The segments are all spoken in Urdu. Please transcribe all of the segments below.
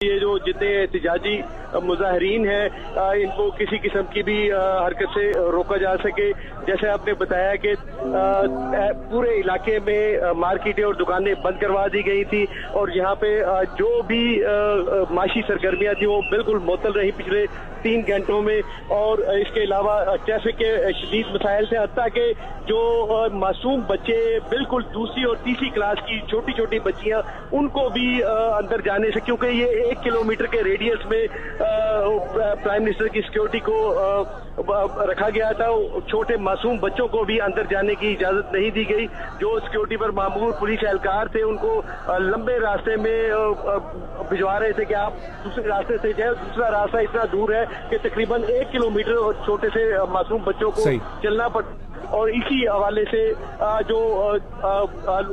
یہ جو جتنے احتجاجی مظاہرین ہیں ان کو کسی قسم کی بھی حرکت سے روکا جا سکے. جیسے آپ نے بتایا کہ پورے علاقے میں مارکیٹیں اور دکانیں بند کروا دی گئی تھی اور یہاں پہ جو بھی معاشی سرگرمیاں تھیں وہ بالکل معطل رہی پچھلے 3 گھنٹوں میں. اور اس کے علاوہ ٹریفک کے شدید مسائل تھے، حتیٰ کہ جو معصوم بچے بالکل دوسری اور تیسری کلاس کی چھوٹی چھوٹی بچیاں ان کو بھی اندر جانے سے، کیونکہ یہ 1 کلومیٹر کے ریڈیس میں پرائم منسٹر کی سیکیورٹی کو رکھا گیا تھا، چھوٹے معصوم بچوں کو بھی اندر جانے کی اجازت نہیں دی گئی. جو سیکیورٹی پر مامور پولیس اہلکار تھے ان کو لمبے راستے میں بھجوا رہے تھے کہ آپ دوسرے راستے سے جائیں. دوسرا راستہ اتنا دور ہے کہ تقریباً 1 کلومیٹر اور چھوٹے سے معصوم بچوں کو چلنا پڑتا. اور اسی حوالے سے جو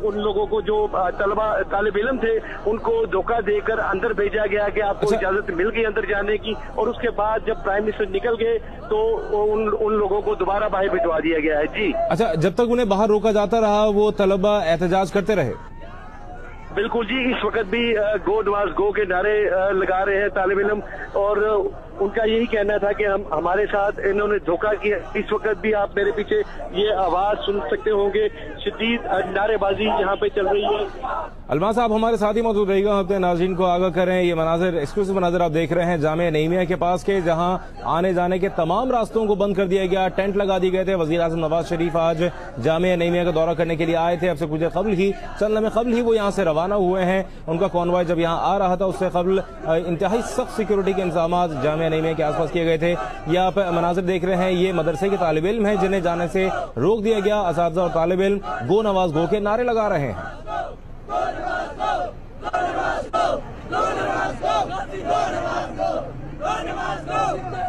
ان لوگوں کو جو طالب علم تھے ان کو دھوکہ دے کر اندر بھیجا گیا کہ آپ کو اجازت مل گئی اندر جانے کی، اور اس کے بعد جب پرائم منسٹر نکل گئے تو ان لوگوں کو دوبارہ باہر بھجوا دیا گیا ہے. جی اچھا، جب تک انہیں باہر روکا جاتا رہا وہ طلبہ احتجاج کرتے رہے؟ بالکل جی، اس وقت بھی گو نواز گو کے نعرے لگا رہے ہیں طالب علم، اور ان کا یہی کہنا تھا کہ ہمارے ساتھ انہوں نے دھوکہ کیا. اس وقت بھی آپ میرے پیچھے یہ آواز سن سکتے ہوں گے، شدید نعرے بازی یہاں پہ چل رہی ہے. الماس صاحب ہمارے ساتھ ہی موجود رہے گا، اپنے ناظرین کو آگاہ کریں. یہ مناظر ایکسکلوسیو مناظر آپ دیکھ رہے ہیں جامعہ نعیمیہ کے پاس کے، جہاں آنے جانے کے تمام راستوں کو بند کر دیا گیا، ٹینٹ لگا دی گئے تھے. وزیر اعظم نواز شریف آج جامعہ نعیمیہ کا دورہ کرنے کے لیے آئے تھے. اب سے کچھ چند لمحے قبل ہی وہ یہاں سے روانہ ہوئے ہیں. ان کا کانوائے جب یہاں آ رہا تھا اس سے قبل انتہائی سخت سیکیورٹی کے انتظامات جامعہ نعیمیہ کے آس پاس کیے گئے تھے. یہ آپ مناظر دیکھ رہے ہیں، یہ مدرسے کے طالب علم ہیں جنہیں جانے سے روک دیا گیا. اساتذہ اور طالب علم گو نواز گو کے نعرے لگا رہے ہیں. Go, Navajo! Go, Navajo! Go, Navajo! Go, Navajo!